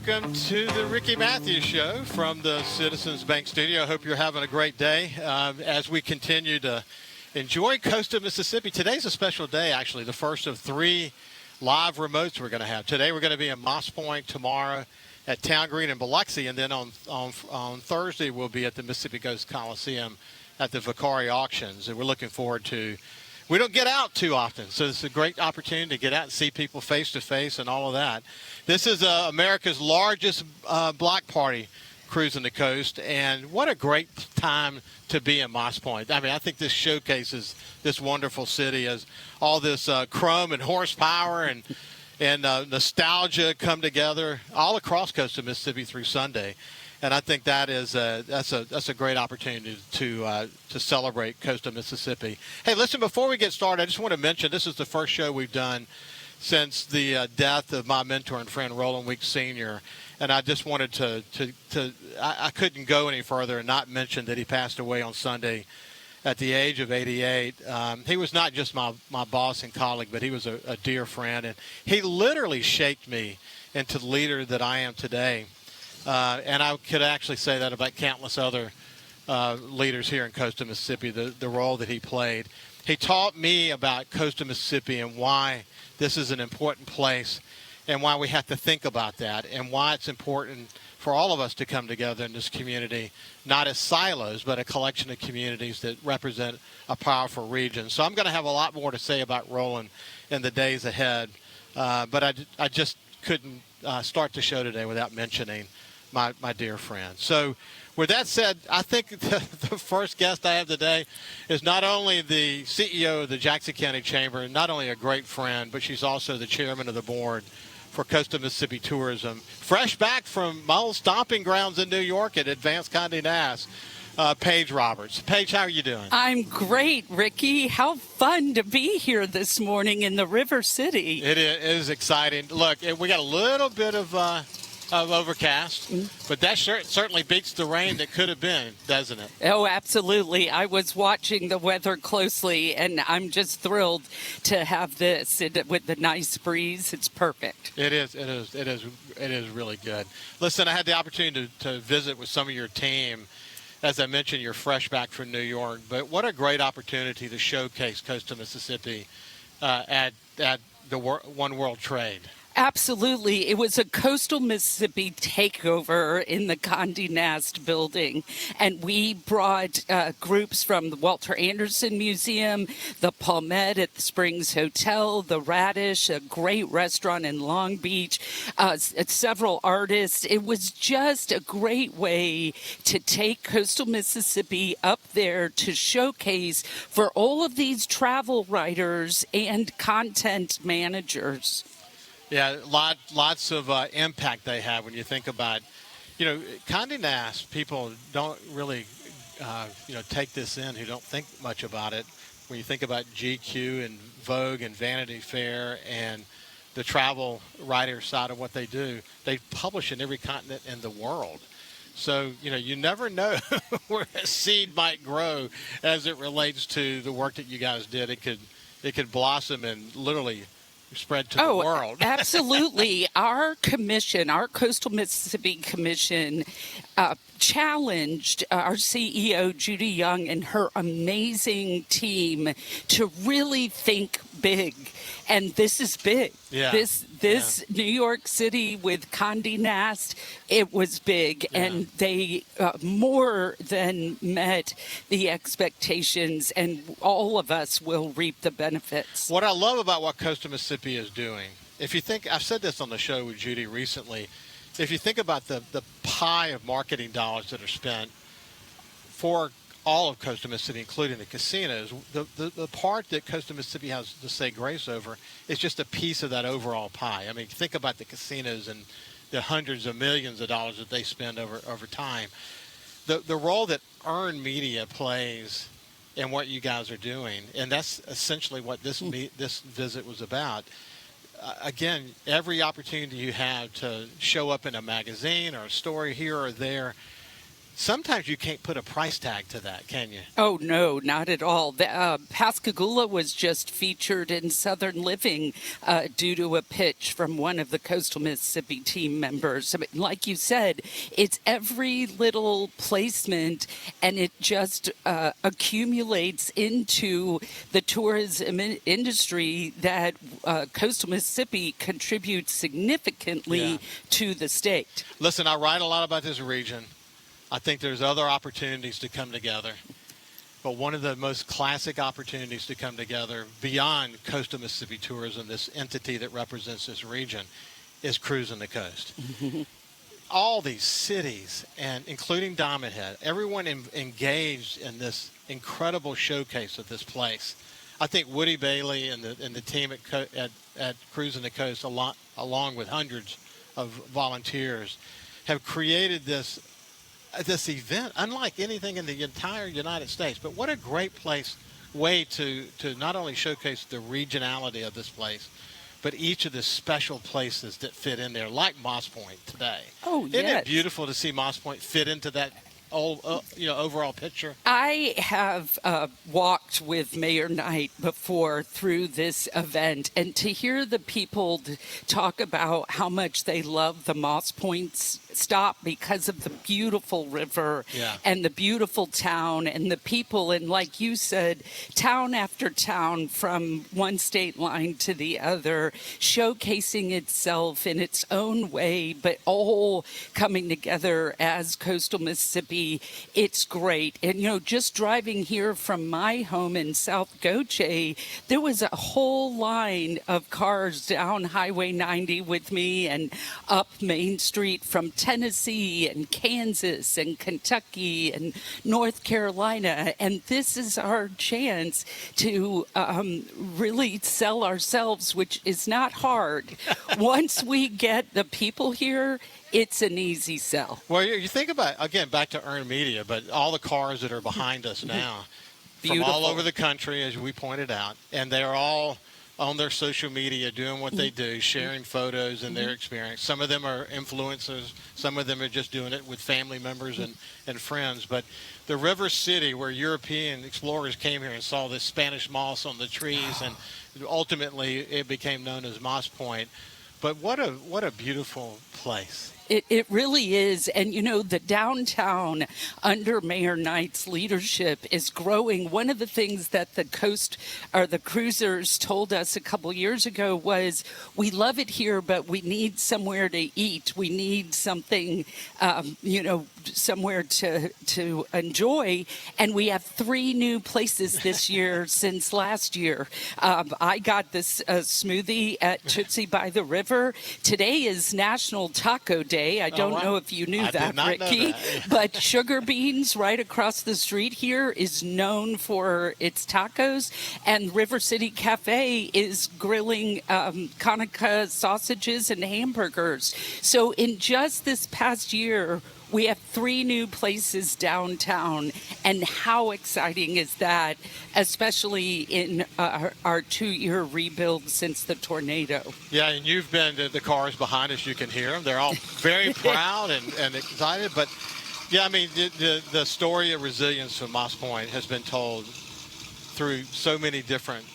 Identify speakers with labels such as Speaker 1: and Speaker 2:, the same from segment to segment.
Speaker 1: Welcome to the Ricky Mathews Show from the Citizens Bank Studio. I hope you're having a great day as we continue to enjoy Coast of Mississippi. Today's a special day, actually, the first of 3 live remotes we're going to have. Today we're going to be in Moss Point, tomorrow at Town Green in Biloxi, and then on Thursday we'll be at the Mississippi Coast Coliseum at the Vicari Auctions, and we're looking forward to. We don't get out too often, so it's a great opportunity to get out and see people face-to-face and all of that. This is America's largest block party, Cruisin the Coast, and what a great time to be in Moss Point. I mean, I think this showcases this wonderful city as all this chrome and horsepower and nostalgia come together all across Coast of Mississippi through Sunday. And I think that's a great opportunity to celebrate Coast of Mississippi. Hey, listen, before we get started, I just want to mention this is the first show we've done since the death of my mentor and friend Roland Weeks Sr. And I just wanted I couldn't go any further and not mention that he passed away on Sunday at the age of 88. He was not just my boss and colleague, but he was a dear friend. And he literally shaped me into the leader that I am today. And I could actually say that about countless other leaders here in Coast of Mississippi, the role that he played. He taught me about Coast of Mississippi and why this is an important place and why we have to think about that and why it's important for all of us to come together in this community, not as silos, but a collection of communities that represent a powerful region. So I'm going to have a lot more to say about Roland in the days ahead, but I just couldn't start the show today without mentioning my dear friend. So with that said, I think the first guest I have today is not only the CEO of the Jackson County Chamber, not only a great friend, but she's also the chairman of the board for Coast of Mississippi Tourism. Fresh back from my old stomping grounds in New York at Advanced Condé Nast, Paige Roberts. Paige, how are you doing?
Speaker 2: I'm great, Ricky. How fun to be here this morning in the River City.
Speaker 1: It is exciting. Look, we got a little bit of overcast, but that certainly beats the rain that could have been, doesn't it?
Speaker 2: Oh, absolutely. I was watching the weather closely, and I'm just thrilled to have this with the nice breeze. It's perfect.
Speaker 1: It is really good. Listen, I had the opportunity to visit with some of your team. As I mentioned, you're fresh back from New York, but what a great opportunity to showcase Coast of Mississippi at the One World Trade.
Speaker 2: Absolutely. It was a Coastal Mississippi takeover in the Condé Nast building. And we brought groups from the Walter Anderson Museum, the Palmette at the Springs Hotel, the Radish, a great restaurant in Long Beach, several artists. It was just a great way to take Coastal Mississippi up there to showcase for all of these travel writers and content managers.
Speaker 1: Yeah, lots of impact they have when you think about, Condé Nast, people don't really, take this in who don't think much about it. When you think about GQ and Vogue and Vanity Fair and the travel writer side of what they do, they publish in every continent in the world. So, you never know where a seed might grow as it relates to the work that you guys did. It could blossom and literally spread to the world.
Speaker 2: Absolutely. Our commission, our Coastal Mississippi Commission, challenged our CEO, Judy Young, and her amazing team to really think big. And this is big. Yeah. This New York City with Condé Nast, it was big. Yeah. And they more than met the expectations, and all of us will reap the benefits.
Speaker 1: What I love about what Coast of Mississippi is doing, if you think, I've said this on the show with Judy recently, if you think about the pie of marketing dollars that are spent for all of Coast of Mississippi, including the casinos, the part that Coast of Mississippi has to say grace over is just a piece of that overall pie. I mean, think about the casinos and the hundreds of millions of dollars that they spend over time. The role that earned media plays in what you guys are doing, and that's essentially what this visit was about. Again, every opportunity you have to show up in a magazine or a story here or there, sometimes you can't put a price tag to that, can you?
Speaker 2: Oh, no, not at all. Pascagoula was just featured in Southern Living due to a pitch from one of the Coastal Mississippi team members. I mean, like you said, it's every little placement, and it just accumulates into the tourism industry that Coastal Mississippi contributes significantly to the state.
Speaker 1: Listen, I write a lot about this region. I think there's other opportunities to come together. But one of the most classic opportunities to come together beyond Coastal Mississippi Tourism, this entity that represents this region, is Cruisin the Coast. All these cities, and including Diamond Head, everyone engaged in this incredible showcase of this place. I think Woody Bailey and the team at Cruisin the Coast, along with hundreds of volunteers, have created this event unlike anything in the entire United States. But what a great way to not only showcase the regionality of this place, but each of the special places that fit in there, like Moss Point today.
Speaker 2: Oh, yes.
Speaker 1: Isn't it beautiful to see Moss Point fit into that overall picture?
Speaker 2: I have walked with Mayor Knight before through this event, and to hear the people talk about how much they love the Moss Point stop because of the beautiful river and the beautiful town and the people, and like you said, town after town from one state line to the other, showcasing itself in its own way, but all coming together as Coastal Mississippi. It's great. And, just driving here from my home in South Goche, there was a whole line of cars down Highway 90 with me and up Main Street from Tennessee and Kansas and Kentucky and North Carolina. And this is our chance to really sell ourselves, which is not hard. Once we get the people here, it's an easy sell.
Speaker 1: Well, you think about, again, back to earned media, but all the cars that are behind us now from all over the country, as we pointed out, and they're all on their social media doing what they do, sharing photos and their experience. Some of them are influencers. Some of them are just doing it with family members and friends. But the river city where European explorers came here and saw this Spanish moss on the trees, and ultimately it became known as Moss Point. But what a beautiful place.
Speaker 2: It really is. And, the downtown under Mayor Knight's leadership is growing. One of the things that the cruisers told us a couple years ago was, we love it here, but we need somewhere to eat. We need something, somewhere to enjoy. And we have 3 new places this year since last year. I got this smoothie at Tootsie by the River. Today is National Taco Day. I don't know if you knew that, Ricky, but Sugar Beans right across the street here is known for its tacos, and River City Cafe is grilling Conica sausages and hamburgers. So in just this past year, we have 3 new places downtown, and how exciting is that, especially in our 2-year rebuild since the tornado?
Speaker 1: Yeah, and you've been to the cars behind us. You can hear them. They're all very proud and excited. But, yeah, I mean, the story of resilience of Moss Point has been told through so many different,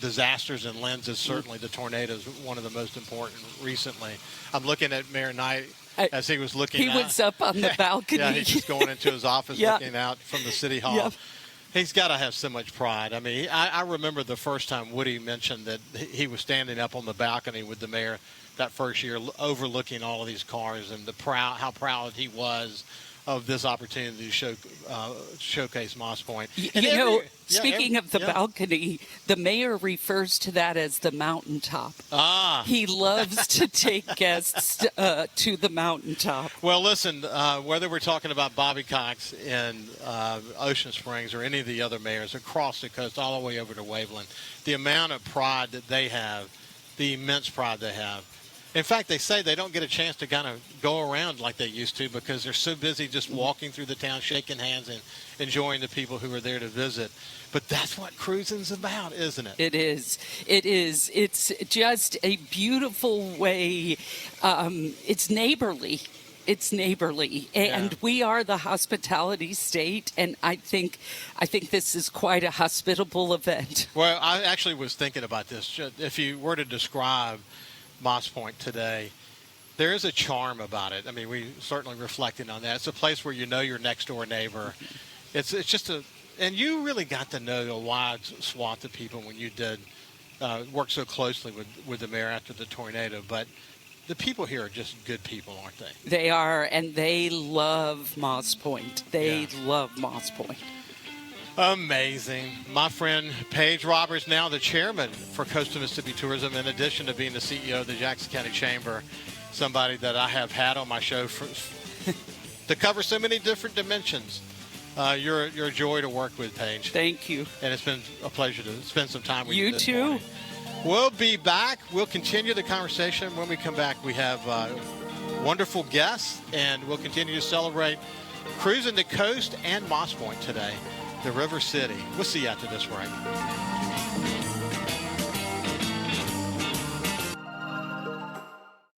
Speaker 1: disasters and lenses. Certainly the tornado is one of the most important recently. I'm looking at Mayor Knight as he was looking
Speaker 2: He was up on the balcony.
Speaker 1: Yeah, he's just going into his office looking out from the city hall. Yep. He's got to have so much pride. I mean, I remember the first time Woody mentioned that he was standing up on the balcony with the mayor that first year overlooking all of these cars, and how proud he was of this opportunity to showcase Moss Point.
Speaker 2: Speaking of the balcony, the mayor refers to that as the mountaintop. He loves to take guests to the mountaintop.
Speaker 1: Well, listen, whether we're talking about Bobby Cox in Ocean Springs or any of the other mayors across the coast, all the way over to Waveland, the amount of pride that they have, the immense pride they have. In fact, they say they don't get a chance to kind of go around like they used to because they're so busy just walking through the town, shaking hands, and enjoying the people who are there to visit. But that's what cruising's about, isn't it?
Speaker 2: It is. It is. It's just a beautiful way. It's neighborly. it's neighborly, and we are the hospitality state, and I think this is quite a hospitable event.
Speaker 1: Well, I actually was thinking about this. If you were to describe Moss Point today, there is a charm about it. I mean, we certainly reflecting on that. It's a place where you know your next door neighbor. It's just and you really got to know a wide swath of people when you did work so closely with the mayor after the tornado. But the people here are just good people, aren't they?
Speaker 2: They are, and they love Moss Point. They love Moss Point.
Speaker 1: Amazing. My friend Paige Roberts, now the chairman for Coastal Mississippi Tourism, in addition to being the CEO of the Jackson County Chamber, somebody that I have had on my show to cover so many different dimensions. You're a joy to work with, Paige.
Speaker 2: Thank you.
Speaker 1: And it's been a pleasure to spend some time with you.
Speaker 2: You too.
Speaker 1: Morning. We'll be back. We'll continue the conversation. When we come back, we have wonderful guests, and we'll continue to celebrate Cruisin the Coast and Moss Point today, the River City. We'll see you after this break.